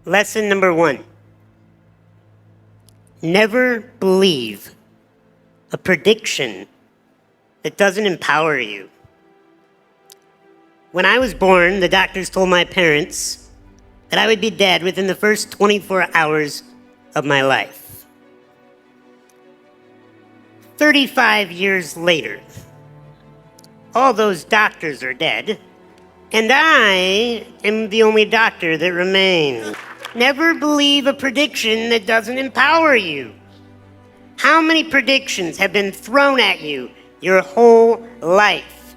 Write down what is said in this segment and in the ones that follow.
Lesson number 1. Never believe a prediction that doesn't empower you. When I was born, the doctors told my parents that I would be dead within the first 24 hours of my life. 35 years later, all those doctors are dead, and I am the only doctor that remains. Never believe a prediction that doesn't empower you. How many predictions have been thrown at you your whole life?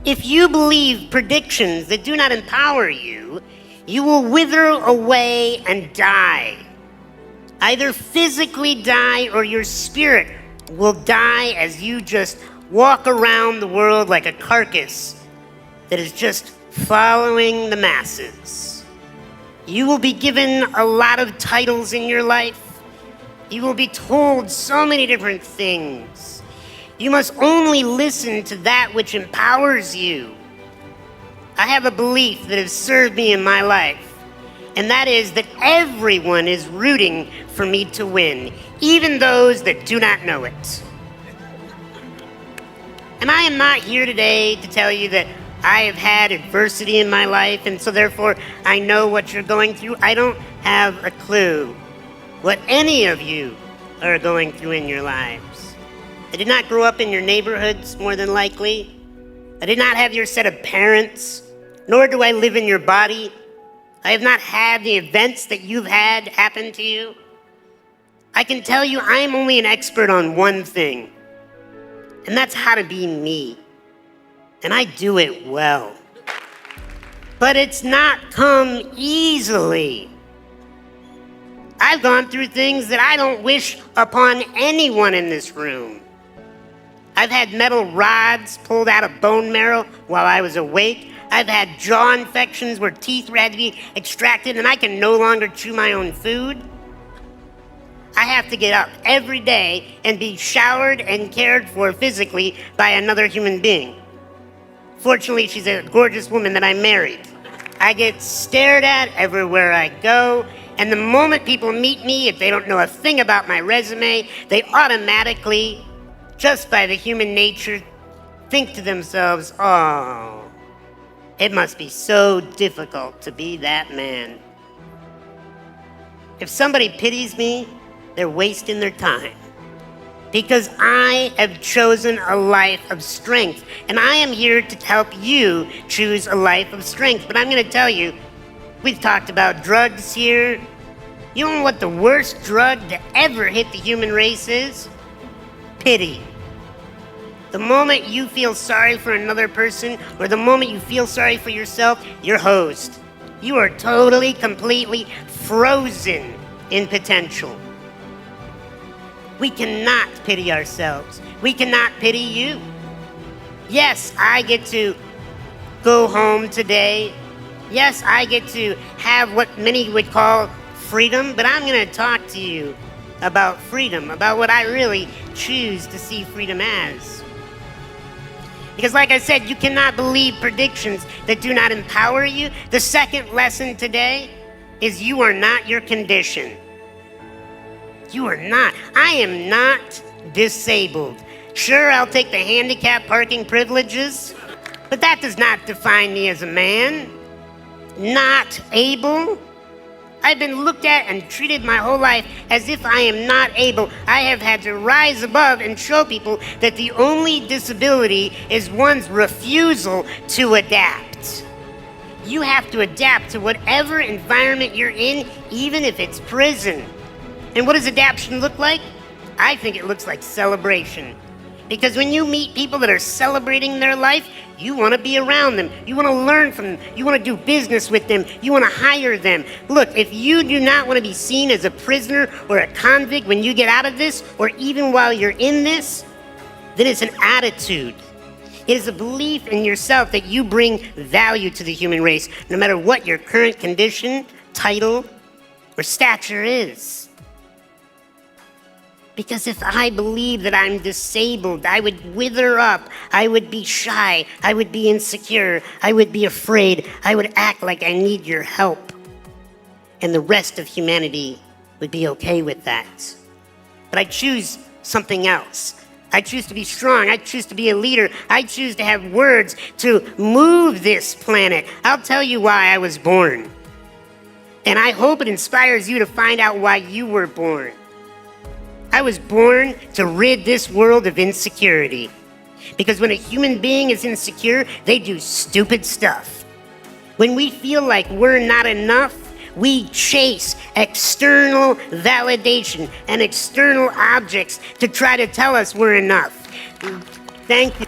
If you believe predictions that do not empower you, you will wither away and die. Either physically die or your spirit will die as you just walk around the world like a carcass that is just following the masses. You will be given a lot of titles in your life. You will be told so many different things. You must only listen to that which empowers you. I have a belief that has served me in my life, and that is that everyone is rooting for me to win, even those that do not know it. And I am not here today to tell you that I have had adversity in my life, and so therefore I know what you're going through. I don't have a clue what any of you are going through in your lives. I did not grow up in your neighborhoods, more than likely. I did not have your set of parents, nor do I live in your body. I have not had the events that you've had happen to you. I can tell you I am only an expert on one thing, and that's how to be me. And I do it well. But it's not come easily. I've gone through things that I don't wish upon anyone in this room. I've had metal rods pulled out of bone marrow while I was awake. I've had jaw infections where teeth had to be extracted and I can no longer chew my own food. I have to get up every day and be showered and cared for physically by another human being. Fortunately, she's a gorgeous woman that I married. I get stared at everywhere I go, and the moment people meet me, if they don't know a thing about my resume, they automatically, just by the human nature, think to themselves, oh, it must be so difficult to be that man. If somebody pities me, they're wasting their time. Because I have chosen a life of strength, and I am here to help you choose a life of strength. But I'm going to tell you, we've talked about drugs here. You know what the worst drug to ever hit the human race is? Pity. The moment you feel sorry for another person, or the moment you feel sorry for yourself, you're hosed. You are totally, completely frozen in potential. We cannot pity ourselves. We cannot pity you. Yes, I get to go home today. Yes, I get to have what many would call freedom, but I'm going to talk to you about freedom, about what I really choose to see freedom as. Because like I said, you cannot believe predictions that do not empower you. The second lesson today is you are not your condition. You are not. I am not disabled. Sure, I'll take the handicap parking privileges, but that does not define me as a man. Not able. I've been looked at and treated my whole life as if I am not able. I have had to rise above and show people that the only disability is one's refusal to adapt. You have to adapt to whatever environment you're in, even if it's prison. And what does adaptation look like? I think it looks like celebration. Because when you meet people that are celebrating their life, you want to be around them. You want to learn from them. You want to do business with them. You want to hire them. Look, if you do not want to be seen as a prisoner or a convict when you get out of this, or even while you're in this, then it's an attitude. It is a belief in yourself that you bring value to the human race, no matter what your current condition, title, or stature is. Because if I believe that I'm disabled, I would wither up, I would be shy, I would be insecure, I would be afraid, I would act like I need your help. and the rest of humanity would be okay with that. But I choose something else. I choose to be strong. I choose to be a leader. I choose to have words to move this planet. I'll tell you why I was born. And I hope it inspires you to find out why you were born. I was born to rid this world of insecurity. Because when a human being is insecure, they do stupid stuff. When we feel like we're not enough, we chase external validation and external objects to try to tell us we're enough. Thank you.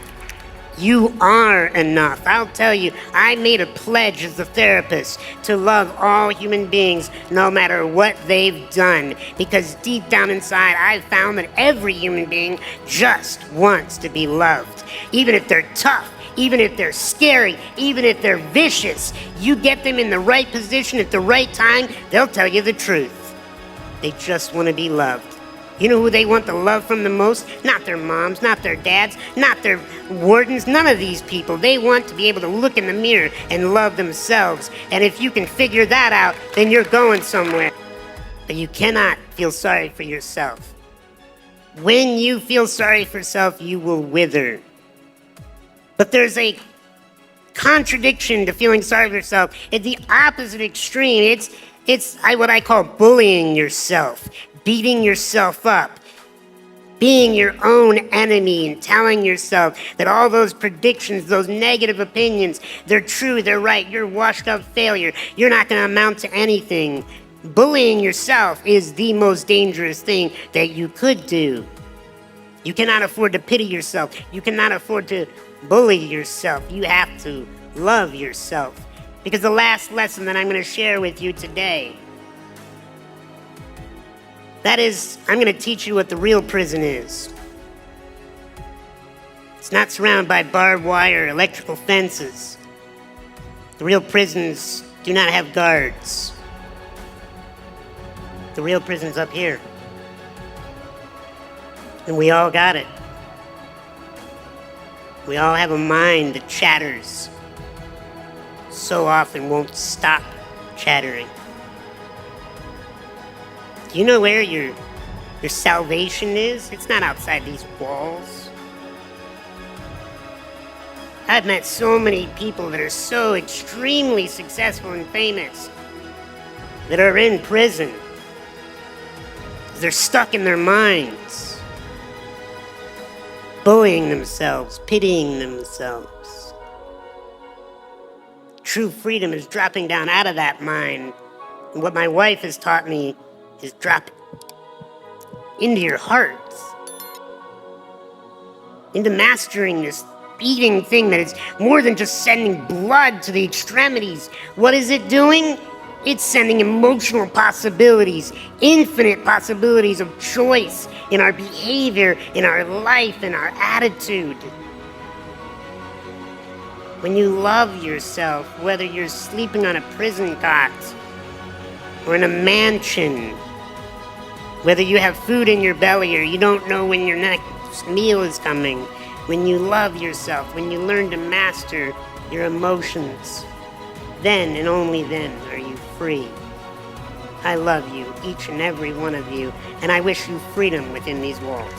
You are enough. I'll tell you, I made a pledge as a therapist to love all human beings no matter what they've done. Because deep down inside, I've found that every human being just wants to be loved. Even if they're tough, even if they're scary, even if they're vicious, you get them in the right position at the right time, they'll tell you the truth. They just want to be loved. You know who they want the love from the most? Not their moms, not their dads, not their wardens, none of these people. They want to be able to look in the mirror and love themselves. And if you can figure that out, then you're going somewhere. But you cannot feel sorry for yourself. When you feel sorry for yourself, you will wither. But there's a contradiction to feeling sorry for yourself. It's the opposite extreme. It's what I call bullying yourself, beating yourself up, being your own enemy and telling yourself that all those predictions, those negative opinions, they're true, they're right, you're washed up failure, you're not going to amount to anything. Bullying yourself is the most dangerous thing that you could do. You cannot afford to pity yourself. You cannot afford to bully yourself. You have to love yourself. Because the last lesson that I'm going to share with you today, that is, I'm going to teach you what the real prison is. It's not surrounded by barbed wire or electrical fences. The real prisons do not have guards. The real prison's up here. And we all got it. We all have a mind that chatters. So often won't stop chattering. Do you know where your salvation is? It's not outside these walls. I've met so many people that are so extremely successful and famous that are in prison. They're stuck in their minds, bullying themselves, pitying themselves. True freedom is dropping down out of that mind. And what my wife has taught me is drop into your hearts, into mastering this beating thing that is more than just sending blood to the extremities. What is it doing? It's sending emotional possibilities, infinite possibilities of choice in our behavior, in our life, in our attitude. When you love yourself, whether you're sleeping on a prison cot or in a mansion, whether you have food in your belly or you don't know when your next meal is coming, when you love yourself, when you learn to master your emotions, then and only then are you free. I love you, each and every one of you, and I wish you freedom within these walls.